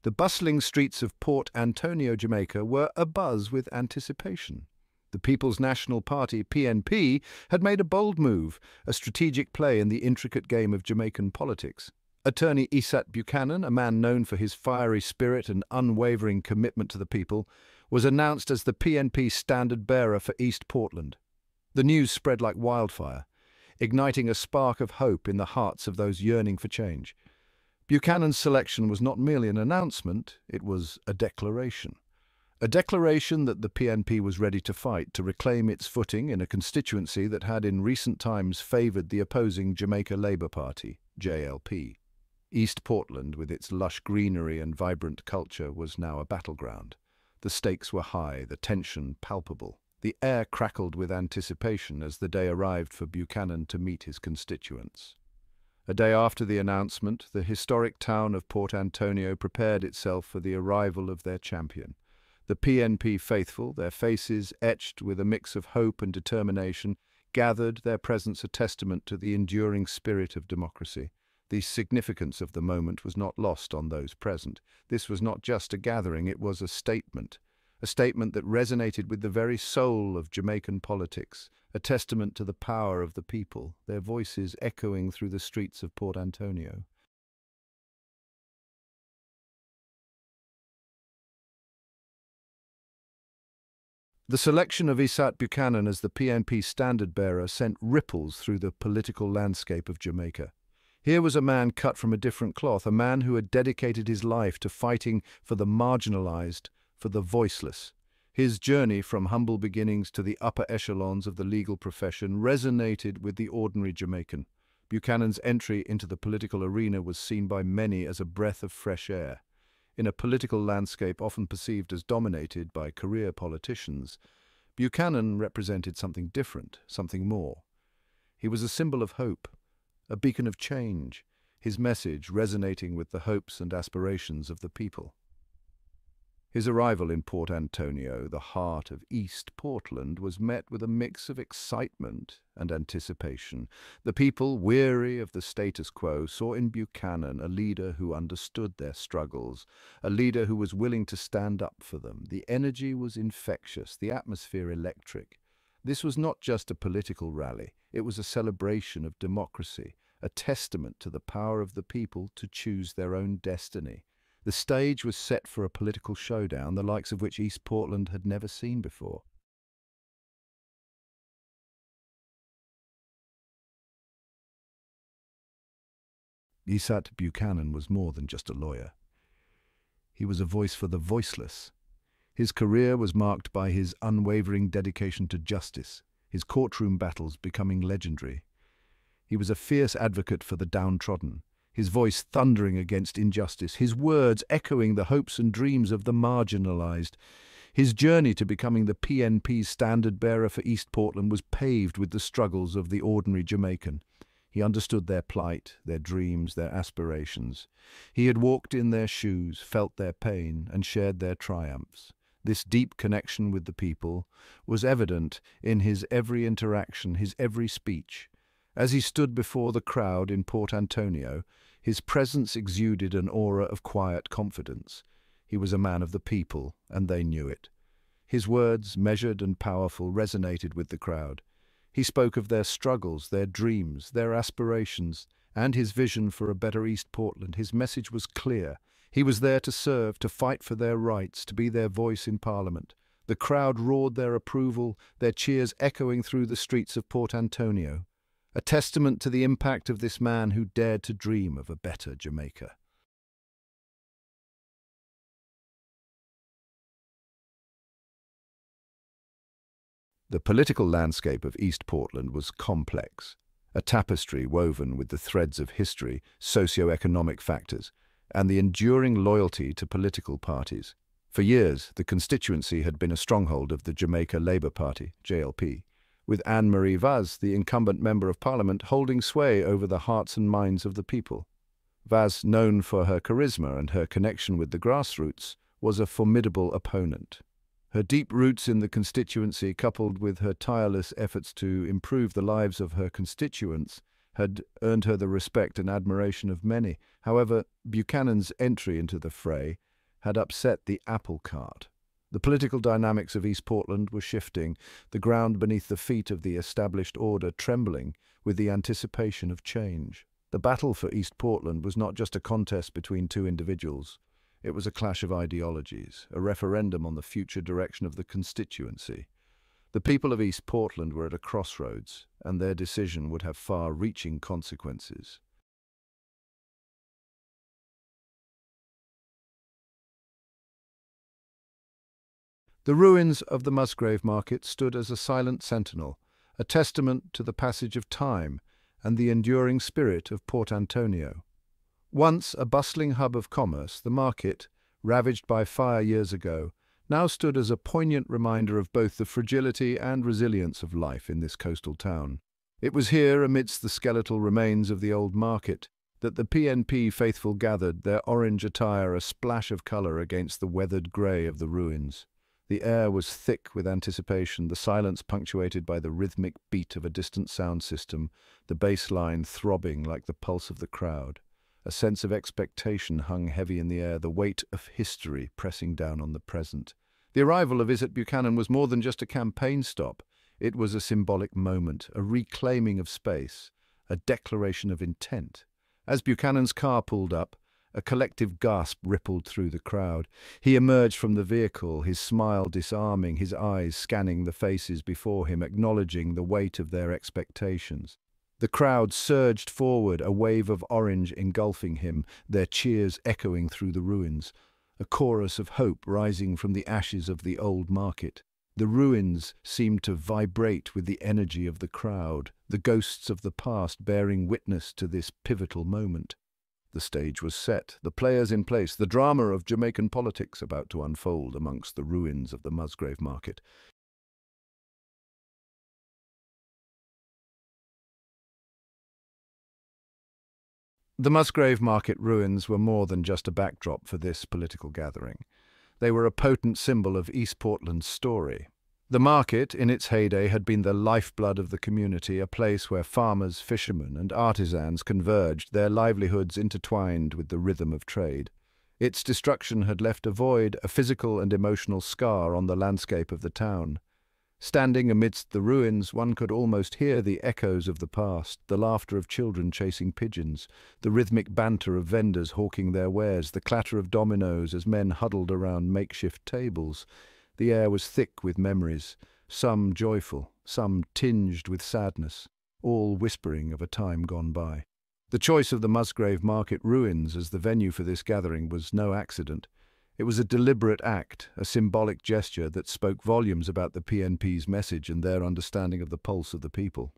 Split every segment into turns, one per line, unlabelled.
The bustling streets of Port Antonio, Jamaica, were abuzz with anticipation. The People's National Party, PNP, had made a bold move, a strategic play in the intricate game of Jamaican politics. Attorney Isat Buchanan, a man known for his fiery spirit and unwavering commitment to the people, was announced as the PNP standard-bearer for East Portland. The news spread like wildfire, igniting a spark of hope in the hearts of those yearning for change. Buchanan's selection was not merely an announcement, it was a declaration. A declaration that the PNP was ready to fight to reclaim its footing in a constituency that had in recent times favoured the opposing Jamaica Labour Party, JLP. East Portland, with its lush greenery and vibrant culture, was now a battleground. The stakes were high, the tension palpable. The air crackled with anticipation as the day arrived for Buchanan to meet his constituents. A day after the announcement, the historic town of Port Antonio prepared itself for the arrival of their champion. The PNP faithful, their faces etched with a mix of hope and determination, gathered, their presence a testament to the enduring spirit of democracy. The significance of the moment was not lost on those present. This was not just a gathering, it was a statement that resonated with the very soul of Jamaican politics, a testament to the power of the people, their voices echoing through the streets of Port Antonio. The selection of Isat Buchanan as the PNP standard-bearer sent ripples through the political landscape of Jamaica. Here was a man cut from a different cloth, a man who had dedicated his life to fighting for the marginalized, for the voiceless. His journey from humble beginnings to the upper echelons of the legal profession resonated with the ordinary Jamaican. Buchanan's entry into the political arena was seen by many as a breath of fresh air. In a political landscape often perceived as dominated by career politicians, Buchanan represented something different, something more. He was a symbol of hope, a beacon of change, his message resonating with the hopes and aspirations of the people. His arrival in Port Antonio, the heart of East Portland, was met with a mix of excitement and anticipation. The people, weary of the status quo, saw in Buchanan a leader who understood their struggles, a leader who was willing to stand up for them. The energy was infectious, the atmosphere electric. This was not just a political rally, it was a celebration of democracy, a testament to the power of the people to choose their own destiny. The stage was set for a political showdown, the likes of which East Portland had never seen before. Isat Buchanan was more than just a lawyer. He was a voice for the voiceless. His career was marked by his unwavering dedication to justice, his courtroom battles becoming legendary. He was a fierce advocate for the downtrodden, his voice thundering against injustice, his words echoing the hopes and dreams of the marginalized. His journey to becoming the PNP's standard-bearer for East Portland was paved with the struggles of the ordinary Jamaican. He understood their plight, their dreams, their aspirations. He had walked in their shoes, felt their pain, and shared their triumphs. This deep connection with the people was evident in his every interaction, his every speech. As he stood before the crowd in Port Antonio, his presence exuded an aura of quiet confidence. He was a man of the people, and they knew it. His words, measured and powerful, resonated with the crowd. He spoke of their struggles, their dreams, their aspirations, and his vision for a better East Portland. His message was clear. He was there to serve, to fight for their rights, to be their voice in Parliament. The crowd roared their approval, their cheers echoing through the streets of Port Antonio. A testament to the impact of this man who dared to dream of a better Jamaica. The political landscape of East Portland was complex, a tapestry woven with the threads of history, socio-economic factors, and the enduring loyalty to political parties. For years, the constituency had been a stronghold of the Jamaica Labour Party, JLP, with Anne-Marie Vaz, the incumbent Member of Parliament, holding sway over the hearts and minds of the people. Vaz, known for her charisma and her connection with the grassroots, was a formidable opponent. Her deep roots in the constituency, coupled with her tireless efforts to improve the lives of her constituents, had earned her the respect and admiration of many. However, Buchanan's entry into the fray had upset the apple cart. The political dynamics of East Portland were shifting, the ground beneath the feet of the established order trembling with the anticipation of change. The battle for East Portland was not just a contest between two individuals. It was a clash of ideologies, a referendum on the future direction of the constituency. The people of East Portland were at a crossroads, and their decision would have far-reaching consequences. The ruins of the Musgrave Market stood as a silent sentinel, a testament to the passage of time and the enduring spirit of Port Antonio. Once a bustling hub of commerce, the market, ravaged by fire years ago, now stood as a poignant reminder of both the fragility and resilience of life in this coastal town. It was here, amidst the skeletal remains of the old market, that the PNP faithful gathered, their orange attire a splash of colour against the weathered grey of the ruins. The air was thick with anticipation, the silence punctuated by the rhythmic beat of a distant sound system, the bass line throbbing like the pulse of the crowd. A sense of expectation hung heavy in the air, the weight of history pressing down on the present. The arrival of Isat Buchanan was more than just a campaign stop. It was a symbolic moment, a reclaiming of space, a declaration of intent. As Buchanan's car pulled up, a collective gasp rippled through the crowd. He emerged from the vehicle, his smile disarming, his eyes scanning the faces before him, acknowledging the weight of their expectations. The crowd surged forward, a wave of orange engulfing him, their cheers echoing through the ruins, a chorus of hope rising from the ashes of the old market. The ruins seemed to vibrate with the energy of the crowd, the ghosts of the past bearing witness to this pivotal moment. The stage was set, the players in place, the drama of Jamaican politics about to unfold amongst the ruins of the Musgrave Market. The Musgrave Market ruins were more than just a backdrop for this political gathering. They were a potent symbol of East Portland's story. The market, in its heyday, had been the lifeblood of the community, a place where farmers, fishermen, and artisans converged, their livelihoods intertwined with the rhythm of trade. Its destruction had left a void, a physical and emotional scar on the landscape of the town. Standing amidst the ruins, one could almost hear the echoes of the past, the laughter of children chasing pigeons, the rhythmic banter of vendors hawking their wares, the clatter of dominoes as men huddled around makeshift tables. The air was thick with memories, some joyful, some tinged with sadness, all whispering of a time gone by. The choice of the Musgrave Market ruins as the venue for this gathering was no accident. It was a deliberate act, a symbolic gesture that spoke volumes about the PNP's message and their understanding of the pulse of the people.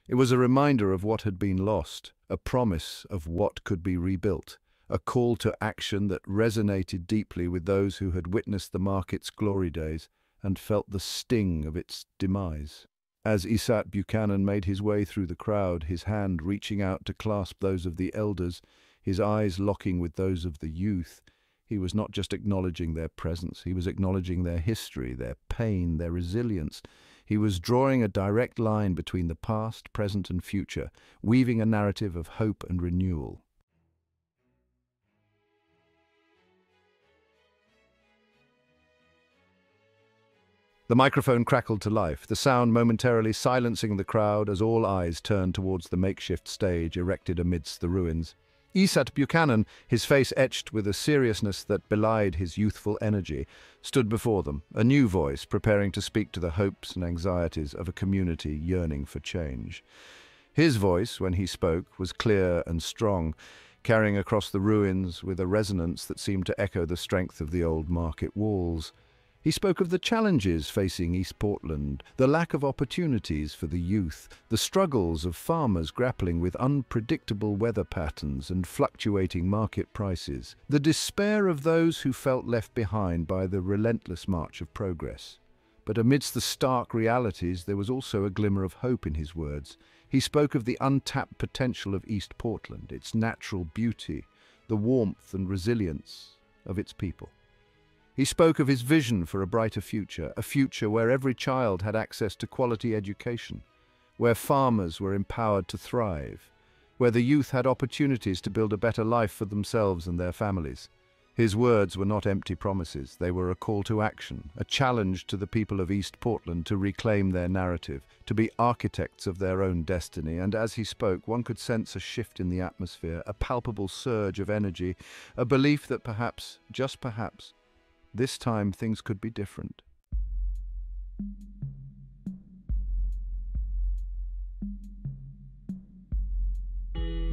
It was a reminder of what had been lost, a promise of what could be rebuilt, a call to action that resonated deeply with those who had witnessed the market's glory days and felt the sting of its demise. As Isat Buchanan made his way through the crowd, his hand reaching out to clasp those of the elders, his eyes locking with those of the youth, he was not just acknowledging their presence, he was acknowledging their history, their pain, their resilience. He was drawing a direct line between the past, present, and future, weaving a narrative of hope and renewal. The microphone crackled to life, the sound momentarily silencing the crowd as all eyes turned towards the makeshift stage erected amidst the ruins. Isat Buchanan, his face etched with a seriousness that belied his youthful energy, stood before them, a new voice preparing to speak to the hopes and anxieties of a community yearning for change. His voice, when he spoke, was clear and strong, carrying across the ruins with a resonance that seemed to echo the strength of the old market walls. He spoke of the challenges facing East Portland, the lack of opportunities for the youth, the struggles of farmers grappling with unpredictable weather patterns and fluctuating market prices, the despair of those who felt left behind by the relentless march of progress. But amidst the stark realities, there was also a glimmer of hope in his words. He spoke of the untapped potential of East Portland, its natural beauty, the warmth and resilience of its people. He spoke of his vision for a brighter future, a future where every child had access to quality education, where farmers were empowered to thrive, where the youth had opportunities to build a better life for themselves and their families. His words were not empty promises. They were a call to action, a challenge to the people of East Portland to reclaim their narrative, to be architects of their own destiny. And as he spoke, one could sense a shift in the atmosphere, a palpable surge of energy, a belief that perhaps, just perhaps, this time things could be different.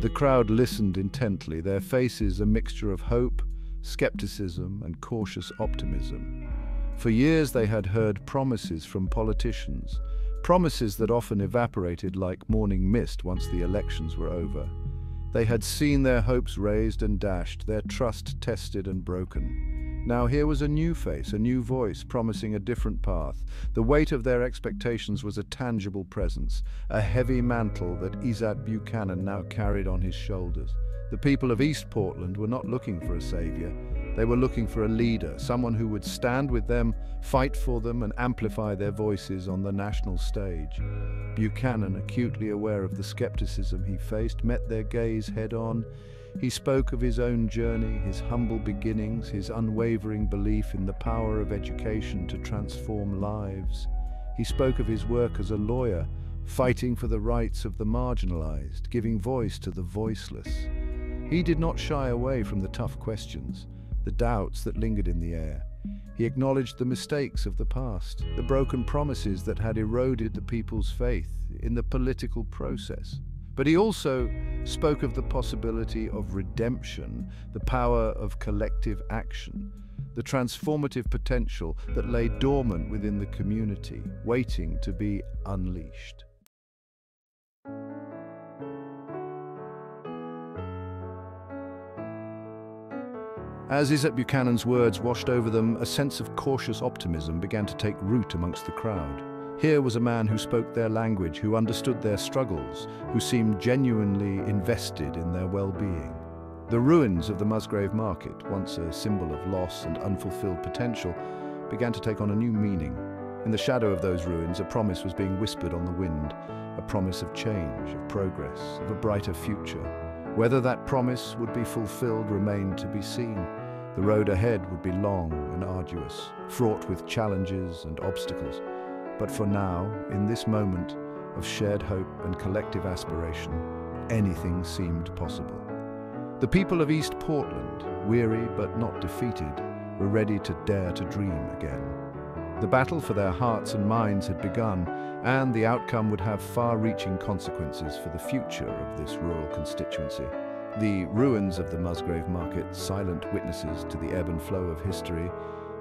The crowd listened intently, their faces a mixture of hope, skepticism, and cautious optimism. For years they had heard promises from politicians, promises that often evaporated like morning mist once the elections were over. They had seen their hopes raised and dashed, their trust tested and broken. Now here was a new face, a new voice, promising a different path. The weight of their expectations was a tangible presence, a heavy mantle that Isat Buchanan now carried on his shoulders. The people of East Portland were not looking for a savior. They were looking for a leader, someone who would stand with them, fight for them, and amplify their voices on the national stage. Buchanan, acutely aware of the skepticism he faced, met their gaze head-on. He spoke of his own journey, his humble beginnings, his unwavering belief in the power of education to transform lives. He spoke of his work as a lawyer, fighting for the rights of the marginalized, giving voice to the voiceless. He did not shy away from the tough questions, the doubts that lingered in the air. He acknowledged the mistakes of the past, the broken promises that had eroded the people's faith in the political process. But he also spoke of the possibility of redemption, the power of collective action, the transformative potential that lay dormant within the community, waiting to be unleashed. As Isat Buchanan's words washed over them, a sense of cautious optimism began to take root amongst the crowd. Here was a man who spoke their language, who understood their struggles, who seemed genuinely invested in their well-being. The ruins of the Musgrave Market, once a symbol of loss and unfulfilled potential, began to take on a new meaning. In the shadow of those ruins, a promise was being whispered on the wind, a promise of change, of progress, of a brighter future. Whether that promise would be fulfilled remained to be seen. The road ahead would be long and arduous, fraught with challenges and obstacles. But for now, in this moment of shared hope and collective aspiration, anything seemed possible. The people of East Portland, weary but not defeated, were ready to dare to dream again. The battle for their hearts and minds had begun, and the outcome would have far-reaching consequences for the future of this rural constituency. The ruins of the Musgrave Market, silent witnesses to the ebb and flow of history,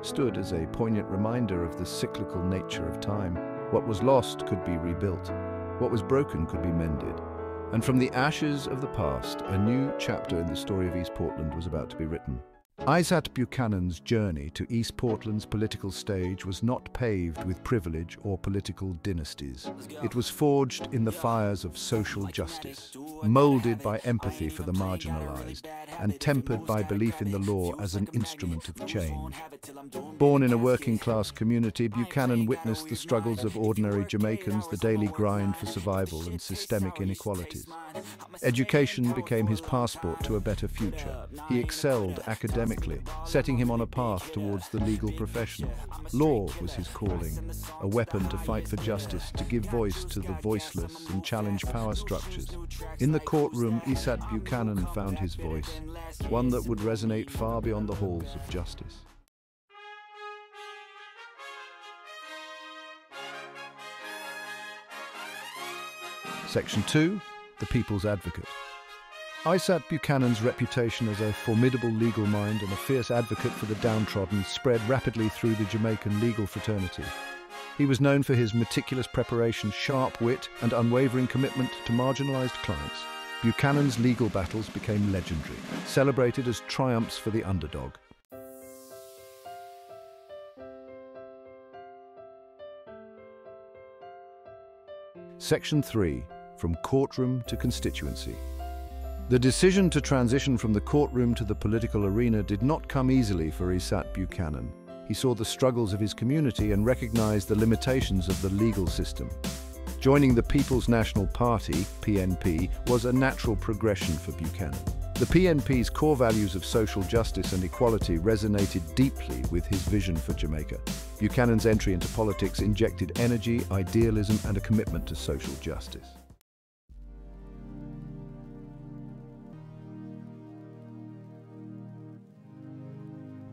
stood as a poignant reminder of the cyclical nature of time. What was lost could be rebuilt. What was broken could be mended. And from the ashes of the past, a new chapter in the story of East Portland was about to be written. Isat Buchanan's journey to East Portland's political stage was not paved with privilege or political dynasties. It was forged in the fires of social justice, molded by empathy for the marginalized, and tempered by belief in the law as an instrument of change. Born in a working-class community, Buchanan witnessed the struggles of ordinary Jamaicans, the daily grind for survival and systemic inequalities. Education became his passport to a better future. He excelled academically, setting him on a path towards the legal profession. Law was his calling, a weapon to fight for justice, to give voice to the voiceless and challenge power structures. In the courtroom, Isat Buchanan found his voice, one that would resonate far beyond the halls of justice. Section 2. The People's Advocate. Isat Buchanan's reputation as a formidable legal mind and a fierce advocate for the downtrodden spread rapidly through the Jamaican legal fraternity. He was known for his meticulous preparation, sharp wit, and unwavering commitment to marginalized clients. Buchanan's legal battles became legendary, celebrated as triumphs for the underdog. Section 3. From Courtroom to Constituency. The decision to transition from the courtroom to the political arena did not come easily for Isat Buchanan. He saw the struggles of his community and recognized the limitations of the legal system. Joining the People's National Party, PNP, was a natural progression for Buchanan. The PNP's core values of social justice and equality resonated deeply with his vision for Jamaica. Buchanan's entry into politics injected energy, idealism, and a commitment to social justice.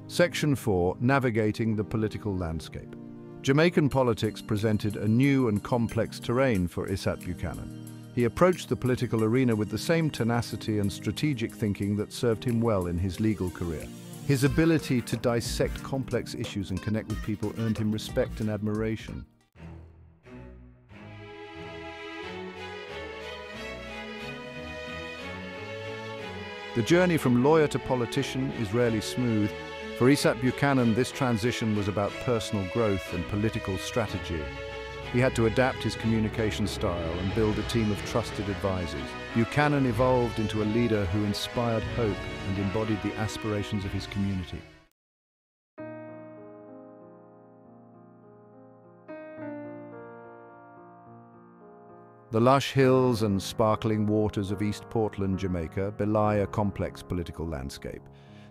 Section 4. Navigating the political landscape. Jamaican politics presented a new and complex terrain for Isat Buchanan. He approached the political arena with the same tenacity and strategic thinking that served him well in his legal career. His ability to dissect complex issues and connect with people earned him respect and admiration. The journey from lawyer to politician is rarely smooth. For Isat Buchanan, this transition was about personal growth and political strategy. He had to adapt his communication style and build a team of trusted advisors. Buchanan evolved into a leader who inspired hope and embodied the aspirations of his community. The lush hills and sparkling waters of East Portland, Jamaica, belie a complex political landscape.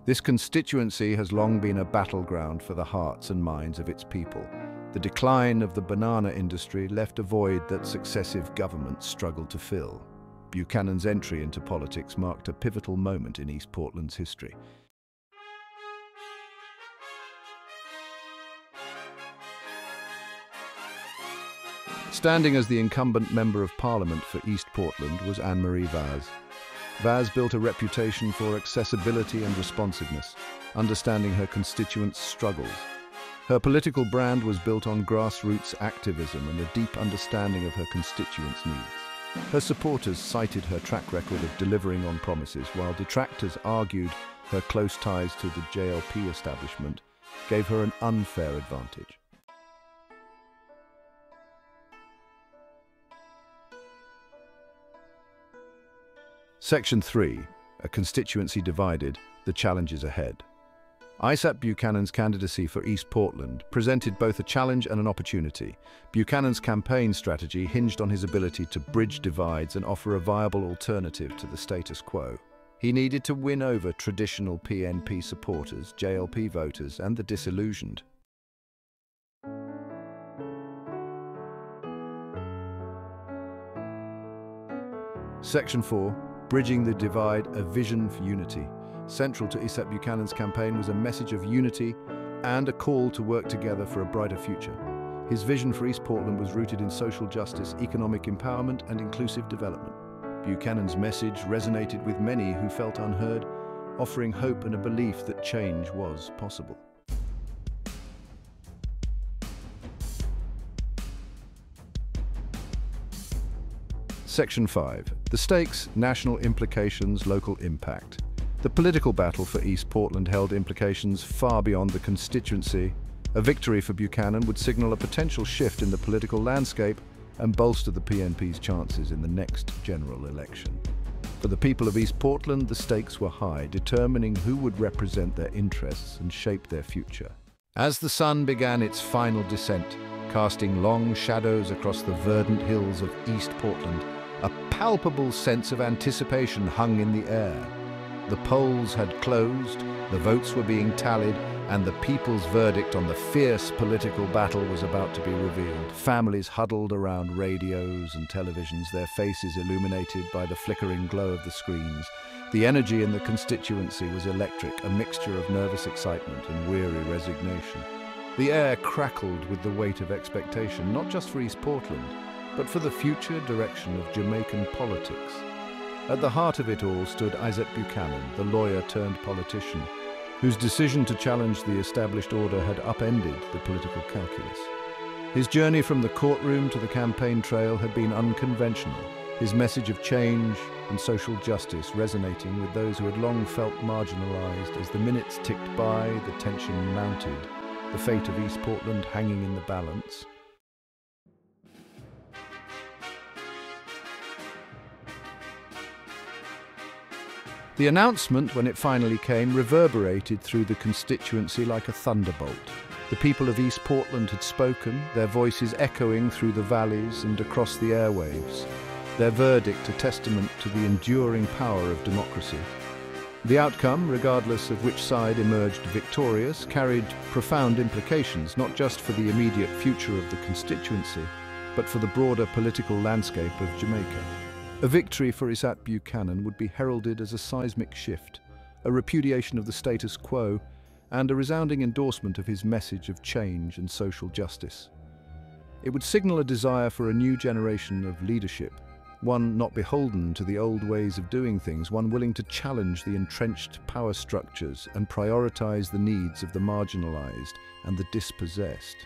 This constituency has long been a battleground for the hearts and minds of its people. The decline of the banana industry left a void that successive governments struggled to fill. Buchanan's entry into politics marked a pivotal moment in East Portland's history. Standing as the incumbent Member of Parliament for East Portland was Anne-Marie Vaz. Vaz built a reputation for accessibility and responsiveness, understanding her constituents' struggles. Her political brand was built on grassroots activism and a deep understanding of her constituents' needs. Her supporters cited her track record of delivering on promises, while detractors argued her close ties to the JLP establishment gave her an unfair advantage. Section 3. A constituency divided, the challenges ahead. Isat Buchanan's candidacy for East Portland presented both a challenge and an opportunity. Buchanan's campaign strategy hinged on his ability to bridge divides and offer a viable alternative to the status quo. He needed to win over traditional PNP supporters, JLP voters, and the disillusioned. Section 4. Bridging the divide, a vision for unity. Central to Isat Buchanan's campaign was a message of unity and a call to work together for a brighter future. His vision for East Portland was rooted in social justice, economic empowerment, and inclusive development. Buchanan's message resonated with many who felt unheard, offering hope and a belief that change was possible. Section 5. The stakes, national implications, local impact. The political battle for East Portland held implications far beyond the constituency. A victory for Buchanan would signal a potential shift in the political landscape and bolster the PNP's chances in the next general election. For the people of East Portland, the stakes were high, determining who would represent their interests and shape their future. As the sun began its final descent, casting long shadows across the verdant hills of East Portland, a palpable sense of anticipation hung in the air. The polls had closed, the votes were being tallied, and the people's verdict on the fierce political battle was about to be revealed. Families huddled around radios and televisions, their faces illuminated by the flickering glow of the screens. The energy in the constituency was electric, a mixture of nervous excitement and weary resignation. The air crackled with the weight of expectation, not just for East Portland, but for the future direction of Jamaican politics. At the heart of it all stood Isat Buchanan, the lawyer turned politician, whose decision to challenge the established order had upended the political calculus. His journey from the courtroom to the campaign trail had been unconventional, his message of change and social justice resonating with those who had long felt marginalized. As the minutes ticked by, the tension mounted, the fate of East Portland hanging in the balance. The announcement, when it finally came, reverberated through the constituency like a thunderbolt. The people of East Portland had spoken, their voices echoing through the valleys and across the airwaves, their verdict a testament to the enduring power of democracy. The outcome, regardless of which side emerged victorious, carried profound implications not just for the immediate future of the constituency, but for the broader political landscape of Jamaica. A victory for Isat Buchanan would be heralded as a seismic shift, a repudiation of the status quo, and a resounding endorsement of his message of change and social justice. It would signal a desire for a new generation of leadership, one not beholden to the old ways of doing things, one willing to challenge the entrenched power structures and prioritize the needs of the marginalized and the dispossessed.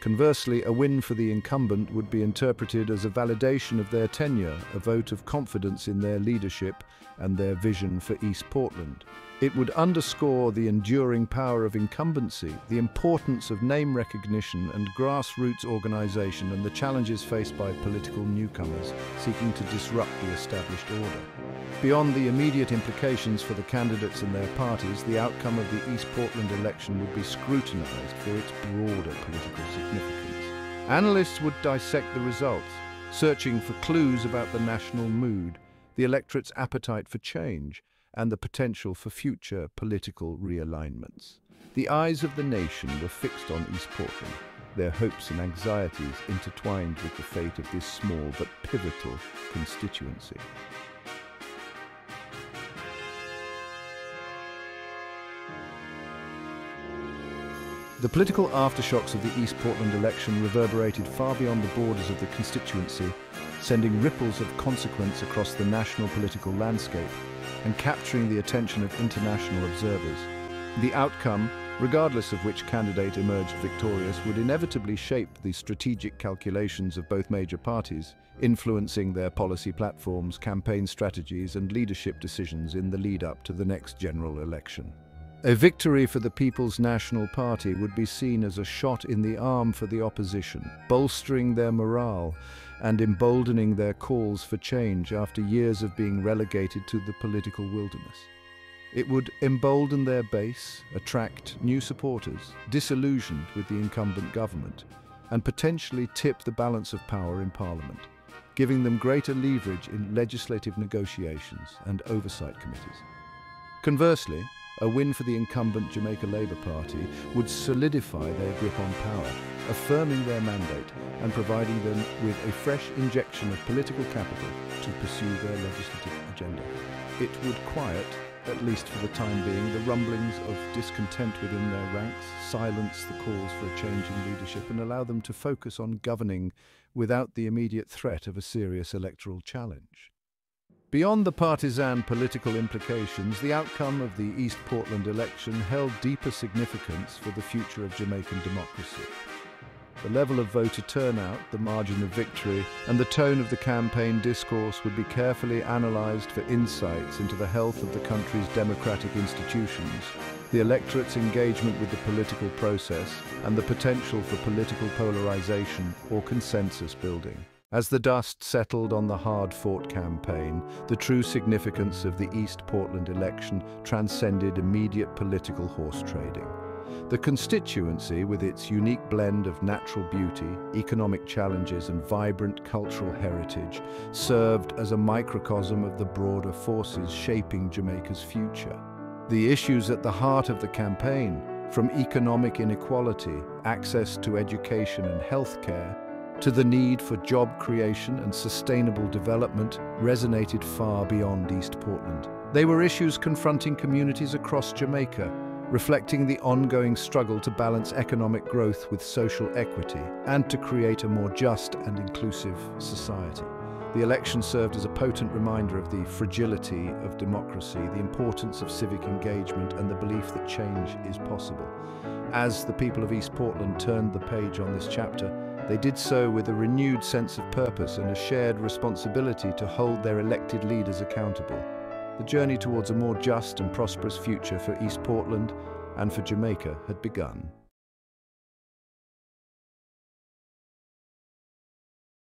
Conversely, a win for the incumbent would be interpreted as a validation of their tenure, a vote of confidence in their leadership and their vision for East Portland. It would underscore the enduring power of incumbency, the importance of name recognition and grassroots organization, and the challenges faced by political newcomers seeking to disrupt the established order. Beyond the immediate implications for the candidates and their parties, the outcome of the East Portland election would be scrutinized for its broader political significance. Analysts would dissect the results, searching for clues about the national mood, the electorate's appetite for change, and the potential for future political realignments. The eyes of the nation were fixed on East Portland, their hopes and anxieties intertwined with the fate of this small but pivotal constituency. The political aftershocks of the East Portland election reverberated far beyond the borders of the constituency, sending ripples of consequence across the national political landscape and capturing the attention of international observers. The outcome, regardless of which candidate emerged victorious, would inevitably shape the strategic calculations of both major parties, influencing their policy platforms, campaign strategies, and leadership decisions in the lead-up to the next general election. A victory for the People's National Party would be seen as a shot in the arm for the opposition, bolstering their morale and emboldening their calls for change after years of being relegated to the political wilderness. It would embolden their base, attract new supporters, disillusioned with the incumbent government, and potentially tip the balance of power in Parliament, giving them greater leverage in legislative negotiations and oversight committees. Conversely, a win for the incumbent Jamaica Labour Party would solidify their grip on power, affirming their mandate and providing them with a fresh injection of political capital to pursue their legislative agenda. It would quiet, at least for the time being, the rumblings of discontent within their ranks, silence the calls for a change in leadership, and allow them to focus on governing without the immediate threat of a serious electoral challenge. Beyond the partisan political implications, the outcome of the East Portland election held deeper significance for the future of Jamaican democracy. The level of voter turnout, the margin of victory, and the tone of the campaign discourse would be carefully analysed for insights into the health of the country's democratic institutions, the electorate's engagement with the political process, and the potential for political polarisation or consensus building. As the dust settled on the hard-fought campaign, the true significance of the East Portland election transcended immediate political horse trading. The constituency, with its unique blend of natural beauty, economic challenges, and vibrant cultural heritage, served as a microcosm of the broader forces shaping Jamaica's future. The issues at the heart of the campaign, from economic inequality, access to education and healthcare, to the need for job creation and sustainable development, resonated far beyond East Portland. They were issues confronting communities across Jamaica, reflecting the ongoing struggle to balance economic growth with social equity and to create a more just and inclusive society. The election served as a potent reminder of the fragility of democracy, the importance of civic engagement, and the belief that change is possible. As the people of East Portland turned the page on this chapter, they did so with a renewed sense of purpose and a shared responsibility to hold their elected leaders accountable. The journey towards a more just and prosperous future for East Portland and for Jamaica had begun.